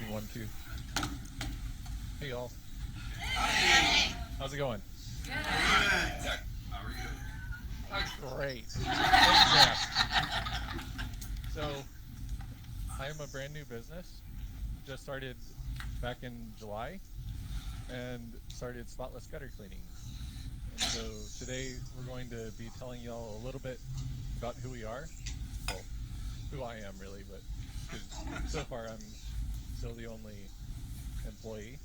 Testing 1 2. Hey y'all. How's it going? Good. How are you? Great. Thanks, so, I am a brand new business. Just started back in July and started Spotless Gutter Cleaning. And so today we're going to be telling y'all a little bit about who we are. Well, who I am really, but because so far I'm still the only employee.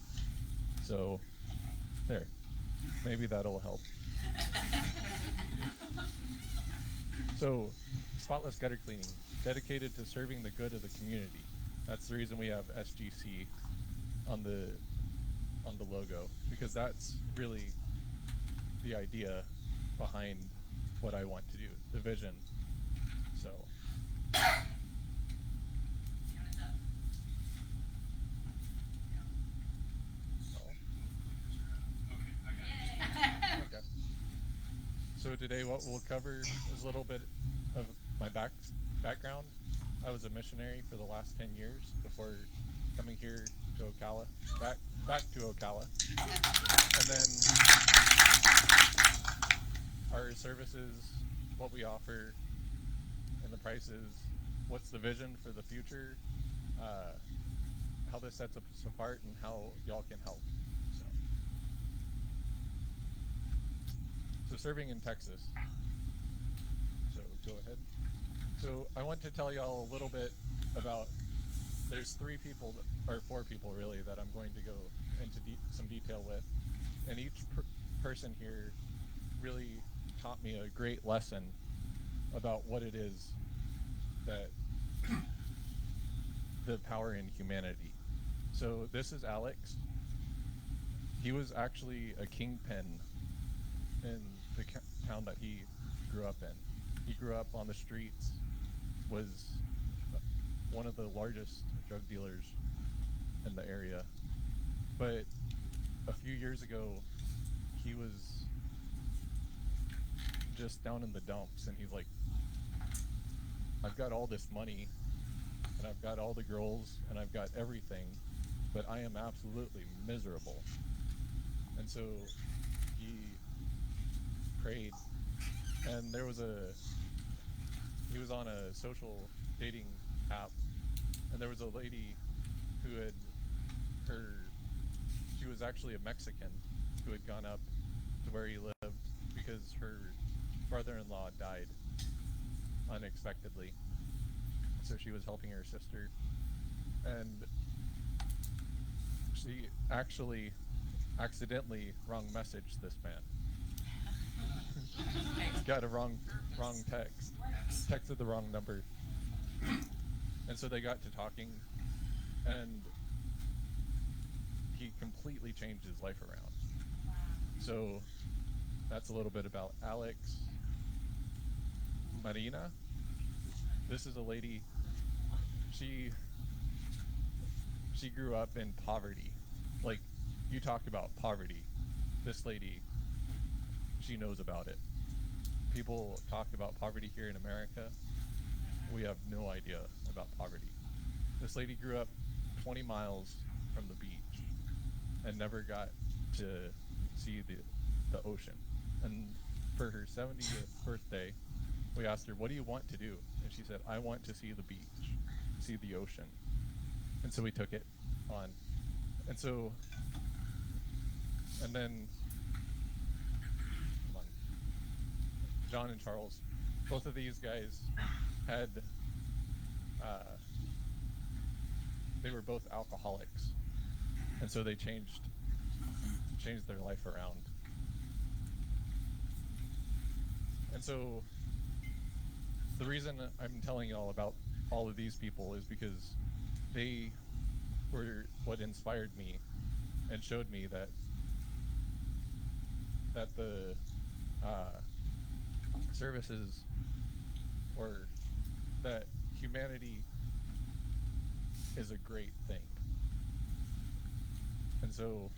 So there, maybe that'll help. So Spotless Gutter Cleaning, dedicated to serving the good of the community. That's the reason we have SGC on the logo, because that's really the idea behind what I want to do, the vision. So okay. So today what we'll cover is a little bit of my background. I was a missionary for the last 10 years before coming here to Ocala, back to Ocala. And then our services, what we offer, and the prices, what's the vision for the future, how this sets us apart, and how y'all can help. So serving in Texas. So go ahead. So I want to tell y'all a little bit about, there's 3 people, or 4 people really, that I'm going to go into some detail with. And each person here really taught me a great lesson about what it is that the power in humanity. So this is Alex. He was actually a kingpin in the town that he grew up in. He grew up on the streets, was one of the largest drug dealers in the area. But a few years ago, he was just down in the dumps, and he's like, I've got all this money, and I've got all the girls, and I've got everything, but I am absolutely miserable. And so he prayed, and he was on a social dating app, and there was a lady who she was actually a Mexican who had gone up to where he lived because her brother-in-law died unexpectedly. So she was helping her sister, and she actually accidentally wrong messaged this man. Got a wrong text. Texted the wrong number. And so they got to talking, and he completely changed his life around. So that's a little bit about Alex. Marina, this is a lady, she grew up in poverty. Like, you talk about poverty, this lady, she knows about it. People talk about poverty here in America. We have no idea about poverty. This lady grew up 20 miles from the beach and never got to see the ocean. And for her 70th birthday, we asked her, what do you want to do? And she said, I want to see the beach, see the ocean. And so we took it on. And then John and Charles, both of these guys had, they were both alcoholics. And so they changed their life around. And so the reason I'm telling y'all about all of these people is because they were what inspired me and showed me that the services, or that humanity is a great thing. And so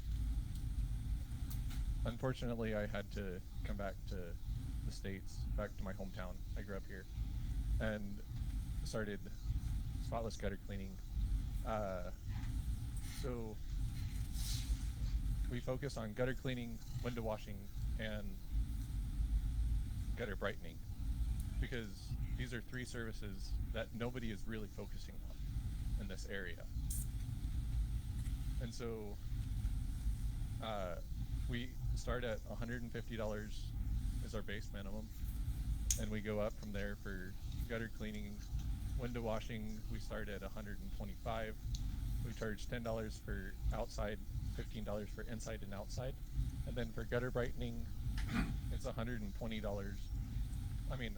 unfortunately I had to come back to the States, back to my hometown. I grew up here and started Spotless Gutter Cleaning. So we focus on gutter cleaning, window washing, and gutter brightening because these are three services that nobody is really focusing on in this area. And so we start at $150 is our base minimum, and we go up from there for gutter cleaning. Window washing, we start at $125. We charge $10 for outside, $15 for inside and outside. And then for gutter brightening, it's $120. I mean,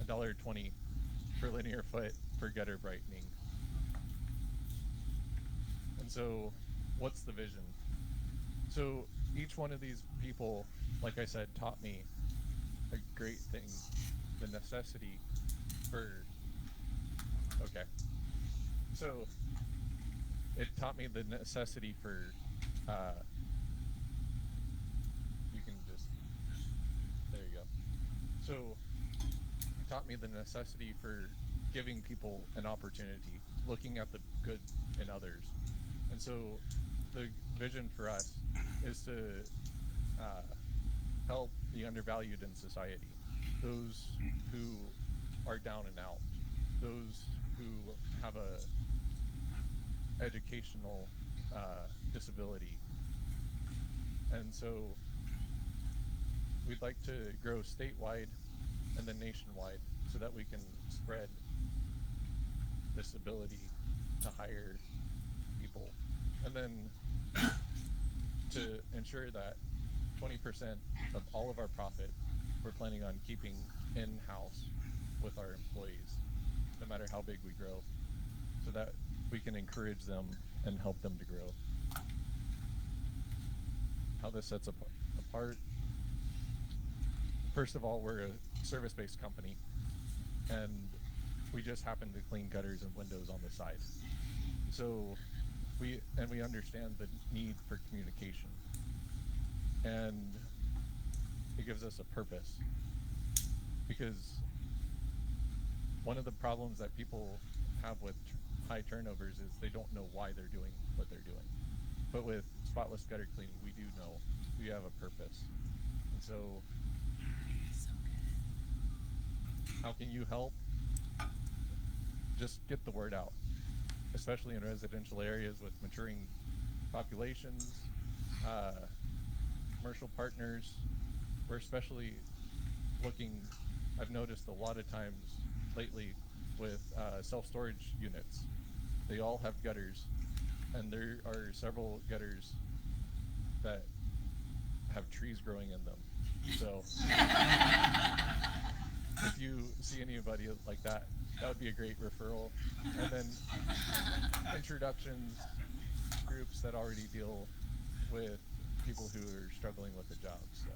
$1.20 per linear foot for gutter brightening. And so, what's the vision? So, each one of these people, like I said, taught me a great thing, the necessity for, okay. So, it taught me the necessity for, you can just, there you go. So, it taught me the necessity for giving people an opportunity, looking at the good in others. And so, the vision for us is to help the undervalued in society, those who are down and out, those who have a educational disability. And so we'd like to grow statewide and then nationwide so that we can spread this ability to hire people. And then to ensure that 20% of all of our profit we're planning on keeping in-house with our employees, no matter how big we grow, so that we can encourage them and help them to grow. How this sets apart. First of all, we're a service-based company, and we just happen to clean gutters and windows on the side. So we understand the need for communication, and it gives us a purpose, because one of the problems that people have with high turnovers is they don't know why they're doing what they're doing. But with Spotless Gutter Cleaning, we do know we have a purpose. And so how can you help? Just get the word out, especially in residential areas with maturing populations, commercial partners. We're especially looking, I've noticed a lot of times lately with self-storage units, they all have gutters, and there are several gutters that have trees growing in them. So if you see anybody like that, that would be a great referral. And then introductions, groups that already deal with people who are struggling with a job. So